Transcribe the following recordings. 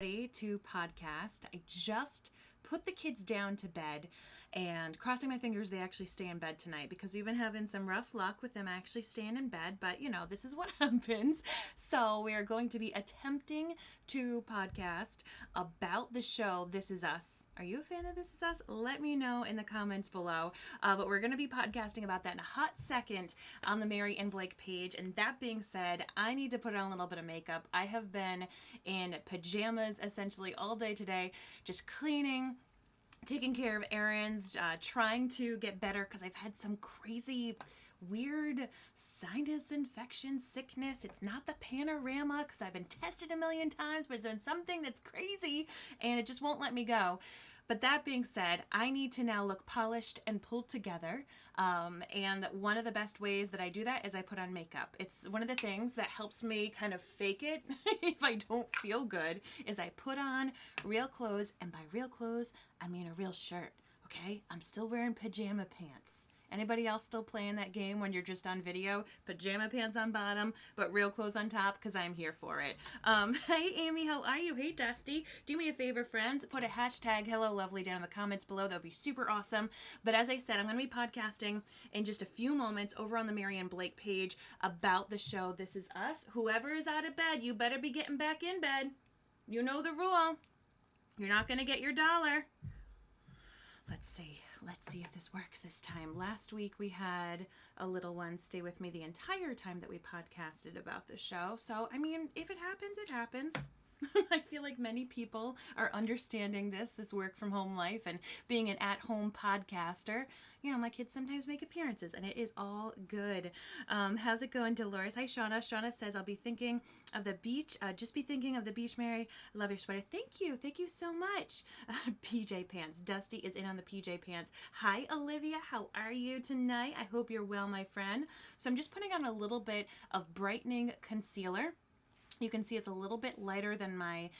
Ready to podcast. I just put the kids down to bed and crossing my fingers they actually stay in bed tonight because we've been having some rough luck with them actually staying in bed, but you know, this is what happens. So we are going to be attempting to podcast about the show This Is Us. Are you a fan of This Is Us? Let me know in the comments below. But we're going to be podcasting about that in a hot second on the Mary and Blake page. And that being said, I need to put on a little bit of makeup. I have been in pajamas essentially all day today, just cleaning, taking care of errands, trying to get better because I've had some crazy weird sinus infection sickness. It's not the panorama because I've been tested a million times, but it's been something that's crazy and it just won't let me go. But that being said, I need to now look polished and pulled together. And one of the best ways that I do that is I put on makeup. It's one of the things that helps me kind of fake it if I don't feel good, is I put on real clothes. And by real clothes, I mean a real shirt, okay? I'm still wearing pajama pants. Anybody else still playing that game when you're just on video? Pajama pants on bottom, but real clothes on top, because I'm here for it. Hey, Amy, how are you? Hey, Dusty. Do me a favor, friends. Put a hashtag Hello Lovely down in the comments below. That would be super awesome. But as I said, I'm going to be podcasting in just a few moments over on the Mary and Blake page about the show This Is Us. Whoever is out of bed, you better be getting back in bed. You know the rule. You're not going to get your dollar. Let's see if this works this time. Last week we had a little one stay with me the entire time that we podcasted about the show. So, I mean, if it happens, it happens. I feel like many people are understanding this work from home life and being an at-home podcaster. You know, my kids sometimes make appearances and it is all good. How's it going, Dolores? Hi, Shauna. Shauna says, I'll be thinking of the beach. Just be thinking of the beach, Mary. I love your sweater. Thank you. Thank you so much. PJ pants. Dusty is in on the PJ pants. Hi, Olivia. How are you tonight? I hope you're well, my friend. So I'm just putting on a little bit of brightening concealer. You can see it's a little bit lighter than my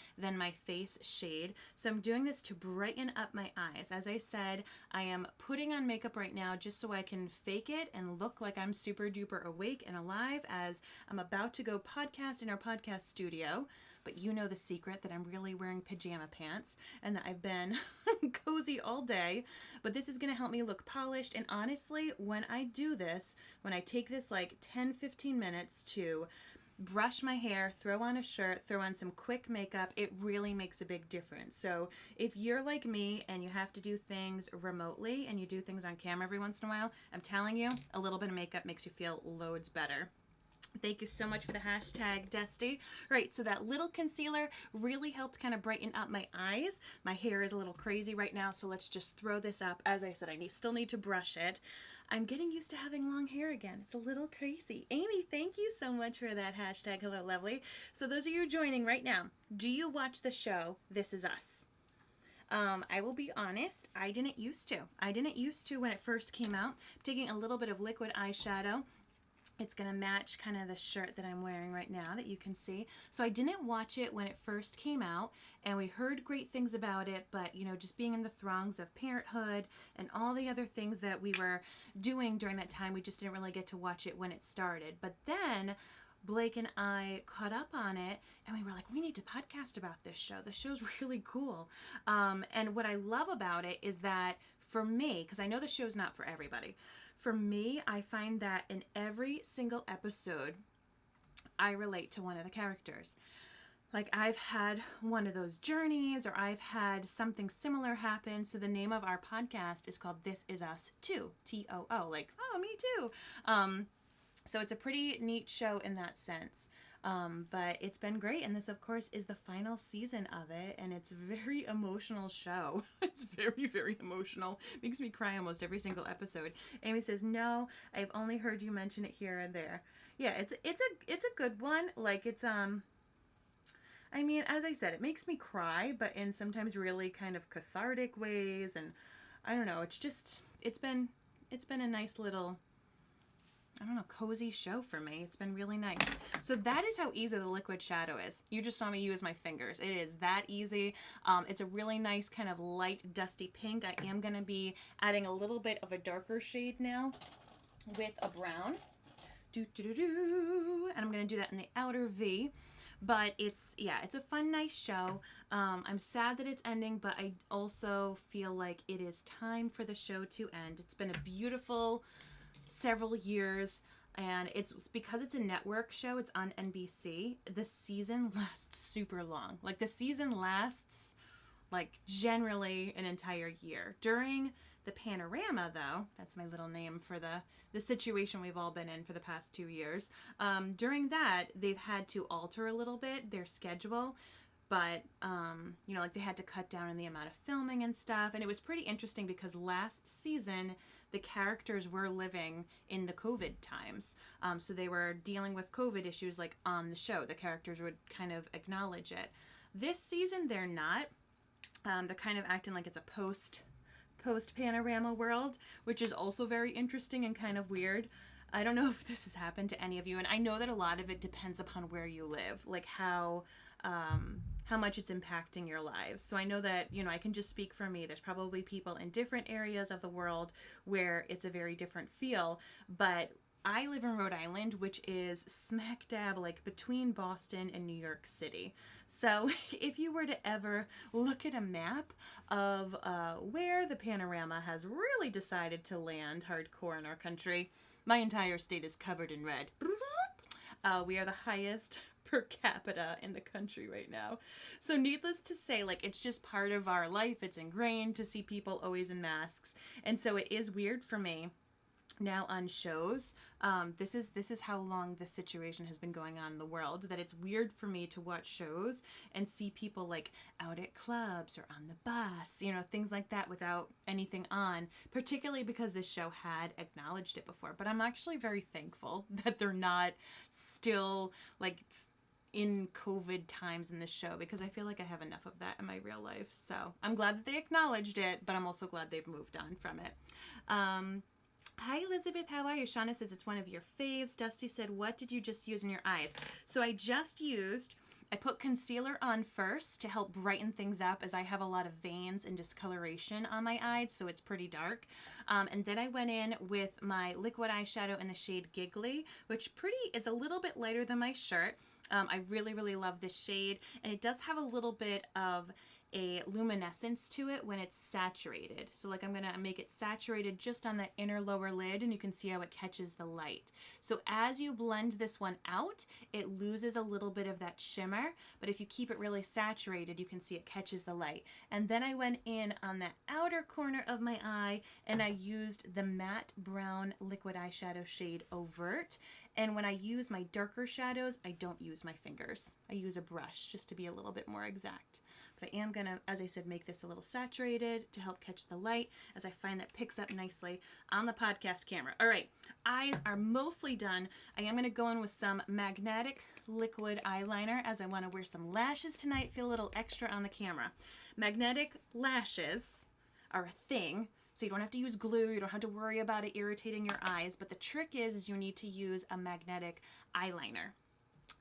face shade. So I'm doing this to brighten up my eyes. As I said, I am putting on makeup right now just so I can fake it and look like I'm super duper awake and alive as I'm about to go podcast in our podcast studio. But you know the secret, that I'm really wearing pajama pants and that I've been cozy all day. But this is going to help me look polished. And honestly, when I do this, when I take this like 10-15 minutes to brush my hair, throw on a shirt, throw on some quick makeup, it really makes a big difference. So if you're like me and you have to do things remotely and you do things on camera every once in a while, I'm telling you, a little bit of makeup makes you feel loads better. Thank you so much for the hashtag, Dusty. Right, so that little concealer really helped kind of brighten up my eyes. My hair is a little crazy right now, so let's just throw this up. As I said, I still need to brush it. I'm getting used to having long hair again. It's a little crazy. Amy, thank you so much for that hashtag, Hello Lovely. So those of you joining right now, do you watch the show This Is Us? I will be honest, I didn't used to. I didn't used to when it first came out. I'm taking a little bit of liquid eyeshadow. It's going to match kind of the shirt that I'm wearing right now that you can see. So I didn't watch it when it first came out, and we heard great things about it, but you know, just being in the throngs of parenthood and all the other things that we were doing during that time, we just didn't really get to watch it when it started. But then Blake and I caught up on it and we were like, we need to podcast about this show. The show's really cool. And what I love about it is that for me, because I know the show's not for everybody, for me, I find that in every single episode, I relate to one of the characters. Like I've had one of those journeys or I've had something similar happen. So the name of our podcast is called This Is Us Too, T-O-O, like, oh, me too. So it's a pretty neat show in that sense, but it's been great. And this, of course, is the final season of it, and it's a very emotional show. It's very, very emotional. Makes me cry almost every single episode. Amy says, no, I've only heard you mention it here and there. Yeah, it's a good one. Like I mean, as I said, it makes me cry, but in sometimes really kind of cathartic ways. And I don't know, it's been a nice little, I don't know, cozy show for me. It's been really nice. So that is how easy the liquid shadow is. You just saw me use my fingers. It is that easy. It's a really nice kind of light dusty pink. I am going to be adding a little bit of a darker shade now with a brown. And I'm going to do that in the outer V. But it's a fun, nice show. I'm sad that it's ending, but I also feel like it is time for the show to end. It's been a beautiful several years, and it's because it's a network show. It's on NBC. The season lasts super long. Like, the season lasts like generally an entire year. During the panorama, though, that's my little name for the situation we've all been in for the past 2 years. During that, they've had to alter a little bit their schedule, but like, they had to cut down on the amount of filming and stuff. And it was pretty interesting because last season the characters were living in the COVID times, so they were dealing with COVID issues, like, on the show. The characters would kind of acknowledge it. This season they're not. They're kind of acting like it's a post panorama world, which is also very interesting and kind of weird. I don't know if this has happened to any of you, and I know that a lot of it depends upon where you live, like how much it's impacting your lives. So I know that, I can just speak for me. There's probably people in different areas of the world where it's a very different feel, but I live in Rhode Island, which is smack dab like between Boston and New York City. So if you were to ever look at a map of where the panorama has really decided to land hardcore in our country, my entire state is covered in red. We are the highest per capita in the country right now. So needless to say, like, it's just part of our life. It's ingrained to see people always in masks. And so it is weird for me now on shows. This is how long this situation has been going on in the world, that it's weird for me to watch shows and see people like out at clubs or on the bus, things like that, without anything on, particularly because this show had acknowledged it before. But I'm actually very thankful that they're not still like in COVID times in this show, because I feel like I have enough of that in my real life. So I'm glad that they acknowledged it, but I'm also glad they've moved on from it. Hi Elizabeth, how are you? Shauna says it's one of your faves. Dusty said, what did you just use in your eyes? So I put concealer on first to help brighten things up, as I have a lot of veins and discoloration on my eyes, so it's pretty dark. And then I went in with my liquid eyeshadow in the shade Giggly, which is a little bit lighter than my shirt. I really, really love this shade, and it does have a little bit of a luminescence to it when it's saturated. So like, I'm gonna make it saturated just on the inner lower lid, and you can see how it catches the light. So as you blend this one out, it loses a little bit of that shimmer, but if you keep it really saturated, you can see it catches the light. And then I went in on the outer corner of my eye, and I used the matte brown liquid eyeshadow shade Overt. And when I use my darker shadows, I don't use my fingers. I use a brush just to be a little bit more exact. But I am gonna, as I said, make this a little saturated to help catch the light, as I find that picks up nicely on the podcast camera. All right, eyes are mostly done. I am gonna go in with some magnetic liquid eyeliner, as I wanna wear some lashes tonight, feel a little extra on the camera. Magnetic lashes are a thing, so you don't have to use glue, you don't have to worry about it irritating your eyes, but the trick is you need to use a magnetic eyeliner.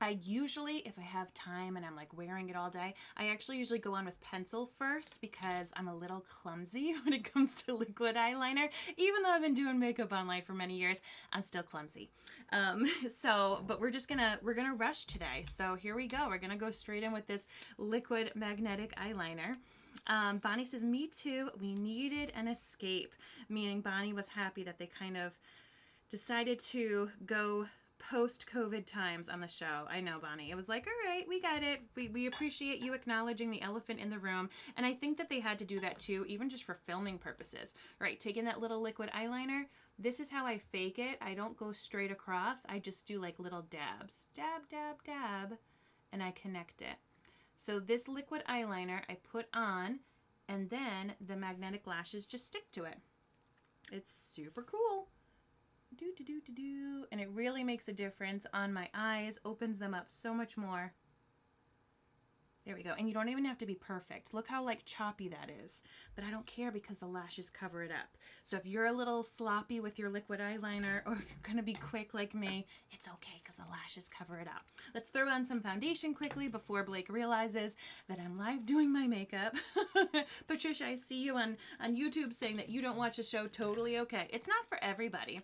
I usually, if I have time and I'm like wearing it all day, I actually usually go on with pencil first, because I'm a little clumsy when it comes to liquid eyeliner. Even though I've been doing makeup online for many years, I'm still clumsy. But we're gonna rush today. So here we go. We're gonna go straight in with this liquid magnetic eyeliner. Bonnie says, me too. We needed an escape, meaning Bonnie was happy that they kind of decided to go post-COVID times on the show. I know, Bonnie. It was like, all right, we got it. We appreciate you acknowledging the elephant in the room. And I think that they had to do that too, even just for filming purposes. Right, taking that little liquid eyeliner, this is how I fake it. I don't go straight across. I just do like little dabs. Dab, dab, dab. And I connect it. So this liquid eyeliner I put on, and then the magnetic lashes just stick to it. It's super cool. And it really makes a difference on my eyes, opens them up so much more. There we go. And you don't even have to be perfect. Look how like choppy that is. But I don't care, because the lashes cover it up. So if you're a little sloppy with your liquid eyeliner, or if you're going to be quick like me, it's okay, because the lashes cover it up. Let's throw on some foundation quickly before Blake realizes that I'm live doing my makeup. Patricia, I see you on YouTube saying that you don't watch a show. Totally okay. It's not for everybody.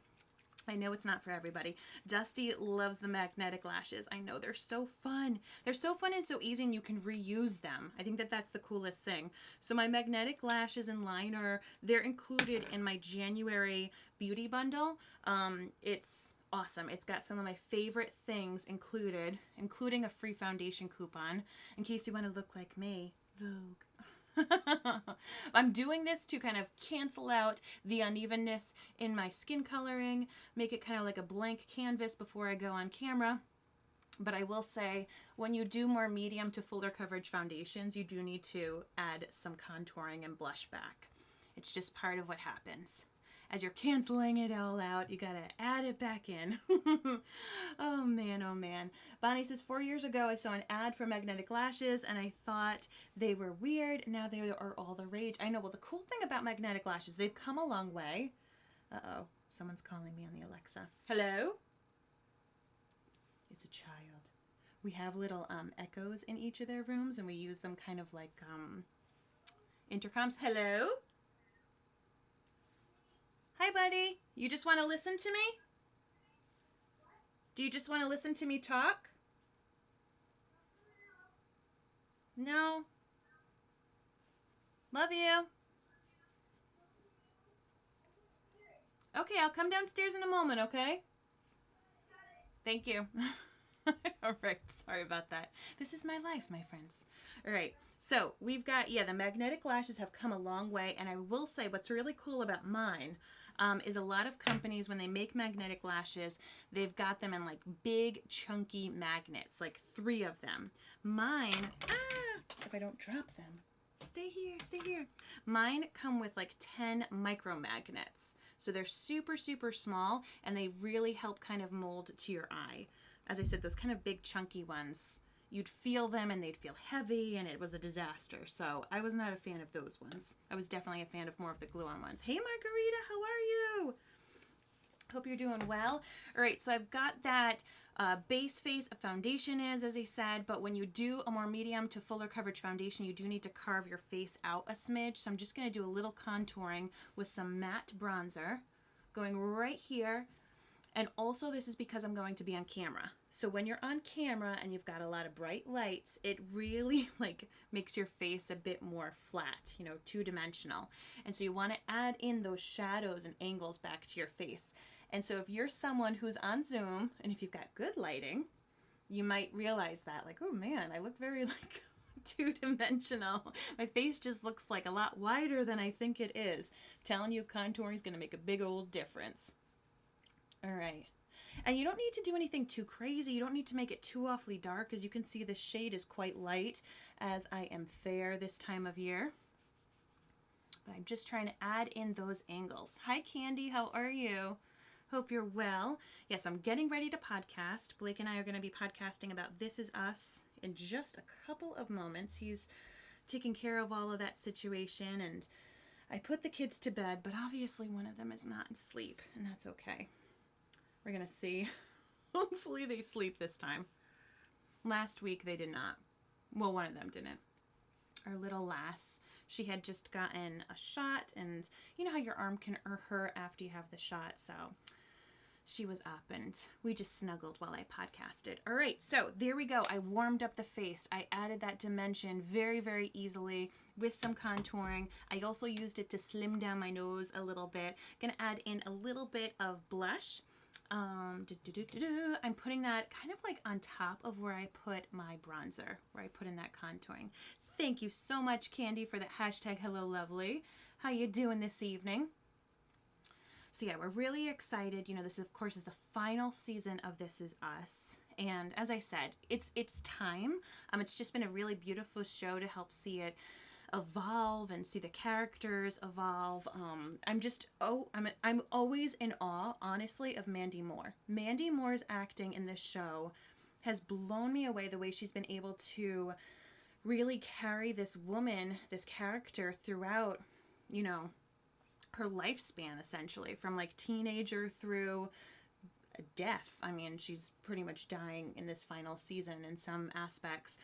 I know it's not for everybody. Dusty loves the magnetic lashes. I know they're so fun. They're so fun and so easy, and you can reuse them. I think that that's the coolest thing. So my magnetic lashes and liner, they're included in my January beauty bundle. It's awesome. It's got some of my favorite things included, including a free foundation coupon in case you want to look like me. Vogue. I'm doing this to kind of cancel out the unevenness in my skin coloring, make it kind of like a blank canvas before I go on camera. But I will say, when you do more medium to fuller coverage foundations, you do need to add some contouring and blush back. It's just part of what happens. As you're canceling it all out, you gotta add it back in. Oh man, oh man. Bonnie says, 4 years ago I saw an ad for magnetic lashes and I thought they were weird. Now they are all the rage. I know. Well, the cool thing about magnetic lashes, they've come a long way. Uh-oh, someone's calling me on the Alexa. Hello? It's a child. We have little echoes in each of their rooms, and we use them kind of like intercoms. Hello? Hi, buddy. You just want to listen to me? Do you just want to listen to me talk? No. Love you. Okay, I'll come downstairs in a moment, okay? Thank you. All right, sorry about that. This is my life, my friends. All right, so we've got, yeah, the magnetic lashes have come a long way, and I will say what's really cool about mine is a lot of companies, when they make magnetic lashes, they've got them in like big, chunky magnets, like 3 of them. Mine, if I don't drop them, stay here, stay here. Mine come with like 10 micro magnets. So they're super, super small, and they really help kind of mold to your eye. As I said, those kind of big chunky ones, you'd feel them and they'd feel heavy, and it was a disaster. So I was not a fan of those ones. I was definitely a fan of more of the glue-on ones. Hey Margarita, how are you? Hope you're doing well. All right, so I've got that base face of foundation is, as I said, but when you do a more medium to fuller coverage foundation, you do need to carve your face out a smidge. So I'm just going to do a little contouring with some matte bronzer going right here. And also this is because I'm going to be on camera. So when you're on camera and you've got a lot of bright lights, it really like makes your face a bit more flat, you know, 2-dimensional. And so you want to add in those shadows and angles back to your face. And so if you're someone who's on Zoom and if you've got good lighting, you might realize that, like, oh man, I look very like 2-dimensional. My face just looks like a lot wider than I think it is. I'm telling you, contouring is going to make a big old difference. All right. And you don't need to do anything too crazy. You don't need to make it too awfully dark. As you can see, the shade is quite light as I am fair this time of year. But I'm just trying to add in those angles. Hi, Candy. How are you? Hope you're well. Yes, I'm getting ready to podcast. Blake and I are going to be podcasting about This Is Us in just a couple of moments. He's taking care of all of that situation, and I put the kids to bed, but obviously one of them is not asleep, and that's okay. We're going to see. Hopefully they sleep this time. Last week they did not. Well, one of them didn't. Our little lass, she had just gotten a shot, and you know how your arm can hurt after you have the shot, so she was up and we just snuggled while I podcasted. All right, so there we go. I warmed up the face. I added that dimension very, very easily with some contouring. I also used it to slim down my nose a little bit. Gonna add in a little bit of blush. I'm putting that kind of like on top of where I put my bronzer, where I put in that contouring. Thank you so much, Candy, for the hashtag Hello Lovely. How you doing this evening? So yeah, we're really excited. You know, this of course is the final season of This Is Us. And as I said, it's time. It's just been a really beautiful show to help see it evolve and see the characters evolve. I'm always in awe, honestly, of Mandy Moore. Mandy Moore's acting in this show has blown me away, the way she's been able to really carry this woman, this character throughout, you know, her lifespan, essentially, from like teenager through death. I mean, she's pretty much dying in this final season in some aspects.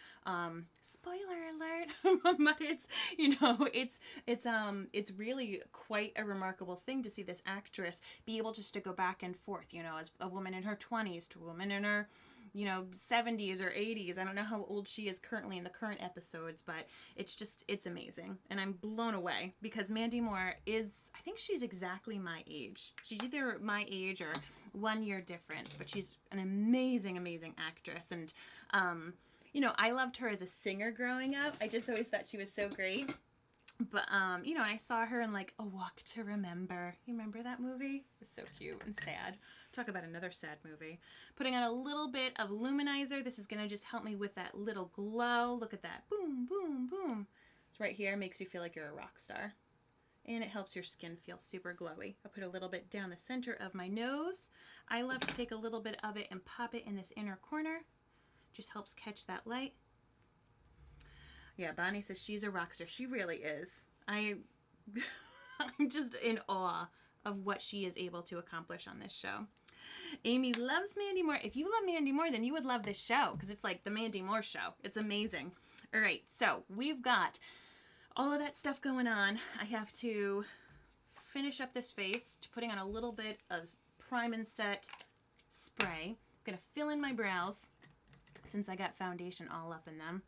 Spoiler alert, but it's, you know, it's really quite a remarkable thing to see this actress be able just to go back and forth, you know, as a woman in her 20s to a woman in her, you know, 70s or 80s. I don't know how old she is currently in the current episodes, but it's amazing. And I'm blown away because Mandy Moore is, I think she's exactly my age. She's either my age or 1 year difference, but she's an amazing, amazing actress. And, you know, I loved her as a singer growing up. I just always thought she was so great. But, you know, I saw her in, like, A Walk to Remember. You remember that movie? It was so cute and sad. Talk about another sad movie. Putting on a little bit of luminizer. This is going to just help me with that little glow. Look at that. Boom, boom, boom. It's right here. Makes you feel like you're a rock star. And it helps your skin feel super glowy. I'll put a little bit down the center of my nose. I love to take a little bit of it and pop it in this inner corner. Just helps catch that light. Yeah, Bonnie says she's a rock star. She really is. I'm just in awe of what she is able to accomplish on this show. Amy loves Mandy Moore. If you love Mandy Moore, then you would love this show because it's like the Mandy Moore show. It's amazing. All right, so we've got all of that stuff going on. I have to finish up this face, putting on a little bit of Prime and Set spray. I'm going to fill in my brows since I got foundation all up in them.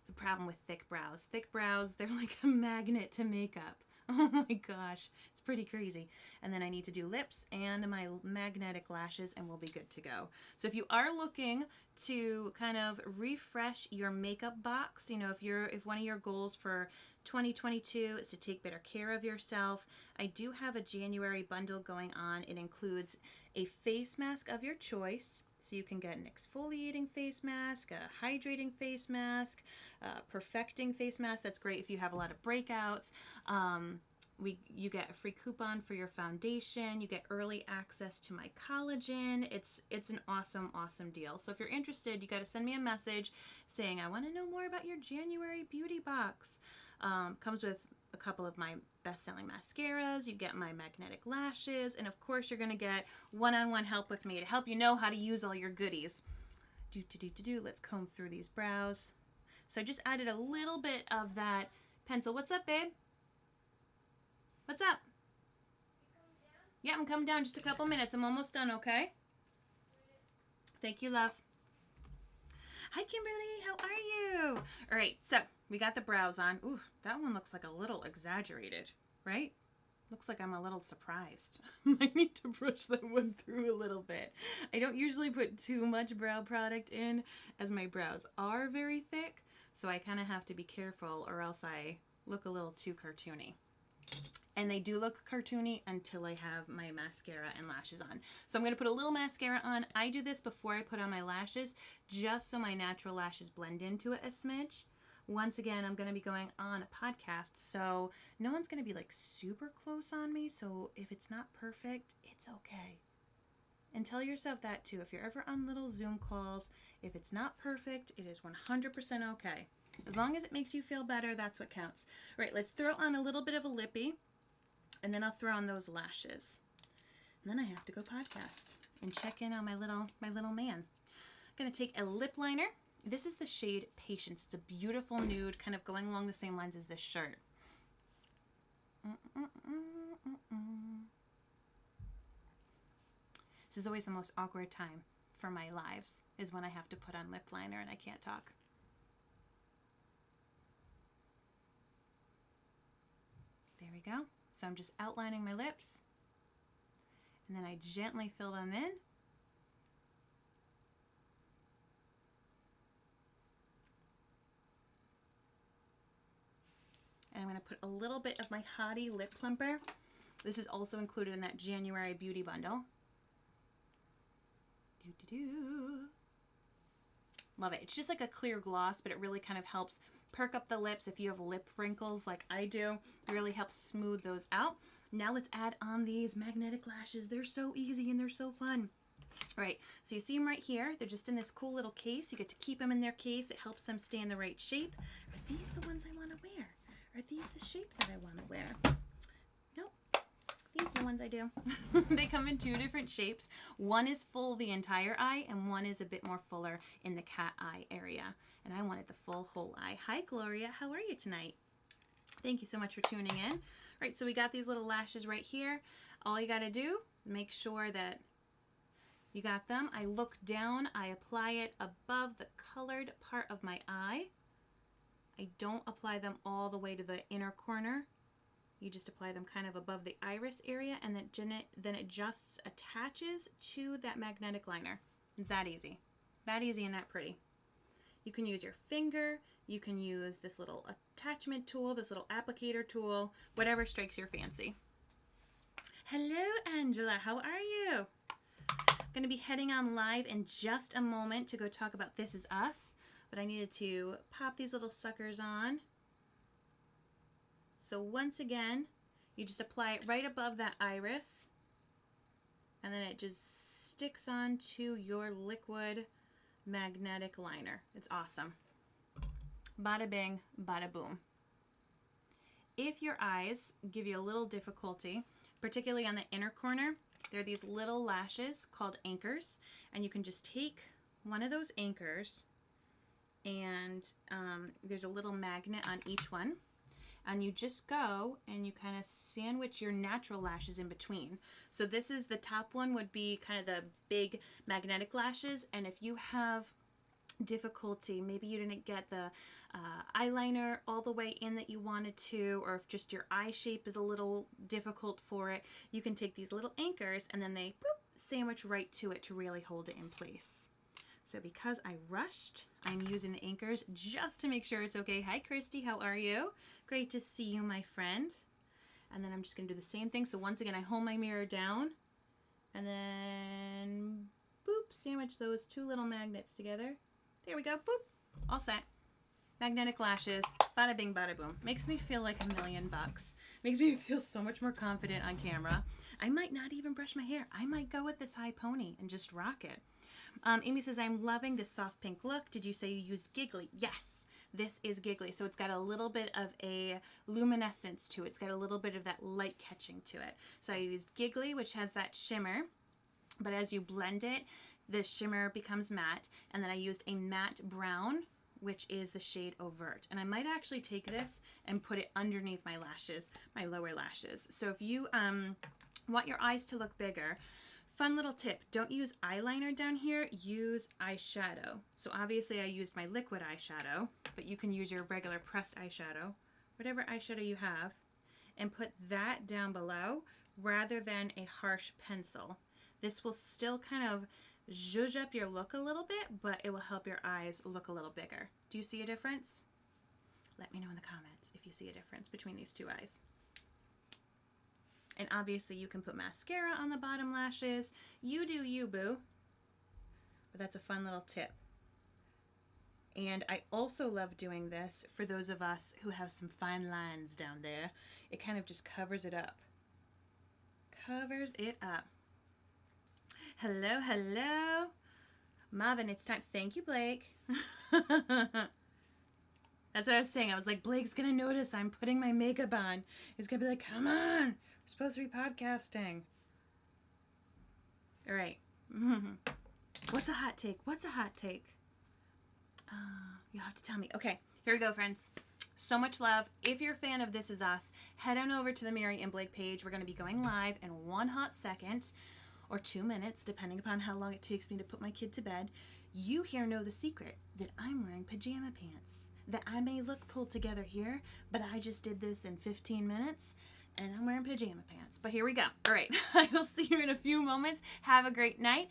It's a problem with thick brows. Thick brows, they're like a magnet to makeup. Oh my gosh, it's pretty crazy. And then I need to do lips and my magnetic lashes and we'll be good to go. So if you are looking to kind of refresh your makeup box, you know, if one of your goals for 2022 is to take better care of yourself, I do have a January bundle going on. It includes a face mask of your choice. So you can get an exfoliating face mask, a hydrating face mask, perfecting face mask. That's great if you have a lot of breakouts. You get a free coupon for your foundation. You get early access to my collagen. It's an awesome, awesome deal. So if you're interested, you got to send me a message saying, I want to know more about your January beauty box. Comes with a couple of my best-selling mascaras. You get my magnetic lashes, and of course you're going to get one-on-one help with me to help you know how to use all your goodies. Let's comb through these brows. So I just added a little bit of that pencil. What's up, babe? What's up? Yeah, I'm coming down just a couple minutes. I'm almost done, okay? Thank you, love. Hi, Kimberly. How are you? All right, so we got the brows on. Ooh, that one looks like a little exaggerated, right? Looks like I'm a little surprised. I need to brush that one through a little bit. I don't usually put too much brow product in as my brows are very thick, so I kind of have to be careful or else I look a little too cartoony. And they do look cartoony until I have my mascara and lashes on. So I'm going to put a little mascara on. I do this before I put on my lashes, just so my natural lashes blend into it a smidge. Once again, I'm going to be going on a podcast, so no one's going to be like super close on me. So if it's not perfect, it's okay. And tell yourself that too. If you're ever on little Zoom calls, if it's not perfect, it is 100% okay. As long as it makes you feel better, that's what counts. All right, let's throw on a little bit of a lippy. And then I'll throw on those lashes. And then I have to go podcast and check in on my little man. I'm going to take a lip liner. This is the shade Patience. It's a beautiful nude, kind of going along the same lines as this shirt. This is always the most awkward time for my lives, is when I have to put on lip liner and I can't talk. There we go. So I'm just outlining my lips, and then I gently fill them in. And I'm going to put a little bit of my Hottie Lip Plumper. This is also included in that January beauty bundle. Love it. It's just like a clear gloss, but it really kind of helps perk up the lips if you have lip wrinkles like I do. It really helps smooth those out. Now let's add on these magnetic lashes. They're so easy and they're so fun. All right, so you see them right here. They're just in this cool little case. You get to keep them in their case. It helps them stay in the right shape. Are these the ones I want to wear? Are these the shape that I want to wear? Nope. These are the ones ones I do. They come in two different shapes. One is full the entire eye, and one is a bit more fuller in the cat eye area. And I wanted the full whole eye. Hi, Gloria. How are you tonight? Thank you so much for tuning in. All right, so we got these little lashes right here. All you got to do, make sure that you got them. I look down. I apply it above the colored part of my eye. I don't apply them all the way to the inner corner. You just apply them kind of above the iris area, and then it just attaches to that magnetic liner. It's that easy. That easy and that pretty. You can use your finger. You can use this little attachment tool, this little applicator tool, whatever strikes your fancy. Hello, Angela. How are you? I'm going to be heading on live in just a moment to go talk about This Is Us, but I needed to pop these little suckers on. So once again, you just apply it right above that iris, and then it just sticks onto your liquid magnetic liner. It's awesome. Bada bing, bada boom. If your eyes give you a little difficulty, particularly on the inner corner, there are these little lashes called anchors, and you can just take one of those anchors, and there's a little magnet on each one, and you just go and you kind of sandwich your natural lashes in between. So this is the top one, would be kind of the big magnetic lashes, and if you have difficulty, maybe you didn't get the eyeliner all the way in that you wanted to, or if just your eye shape is a little difficult for it, you can take these little anchors and then they sandwich right to it to really hold it in place. So because I rushed, I'm using the anchors just to make sure it's okay. Hi, Christy. How are you? Great to see you, my friend. And then I'm just going to do the same thing. So once again, I hold my mirror down and then boop, sandwich those two little magnets together. There we go. Boop. All set. Magnetic lashes. Bada bing, bada boom. Makes me feel like $1 million. Makes me feel so much more confident on camera. I might not even brush my hair. I might go with this high pony and just rock it. Amy says, I'm loving this soft pink look. Did you say you used Giggly? Yes, this is Giggly. So it's got a little bit of a luminescence to it. It's got a little bit of that light catching to it. So I used Giggly, which has that shimmer. But as you blend it, the shimmer becomes matte. And then I used a matte brown, which is the shade Overt. And I might actually take this and put it underneath my lashes, my lower lashes. So if you want your eyes to look bigger, fun little tip, don't use eyeliner down here, use eyeshadow. So obviously I used my liquid eyeshadow, but you can use your regular pressed eyeshadow, whatever eyeshadow you have, and put that down below rather than a harsh pencil. This will still kind of zhuzh up your look a little bit, but it will help your eyes look a little bigger. Do you see a difference? Let me know in the comments if you see a difference between these two eyes. And obviously you can put mascara on the bottom lashes. You do you, boo. But that's a fun little tip. And I also love doing this for those of us who have some fine lines down there. It kind of just covers it up. Covers it up. Hello, hello. Marvin, it's time. Thank you, Blake. That's what I was saying. I was like, Blake's going to notice I'm putting my makeup on. He's going to be like, come on. We're supposed to be podcasting. All right. What's a hot take? What's a hot take? You'll have to tell me. Okay, here we go, friends. So much love. If you're a fan of This Is Us, head on over to the Mary and Blake page. We're going to be going live in 1 hot second or 2 minutes, depending upon how long it takes me to put my kid to bed. You here know the secret, that I'm wearing pajama pants. That I may look pulled together here, but I just did this in 15 minutes, and I'm wearing pajama pants. But here we go. All right, I will see you in a few moments. Have a great night.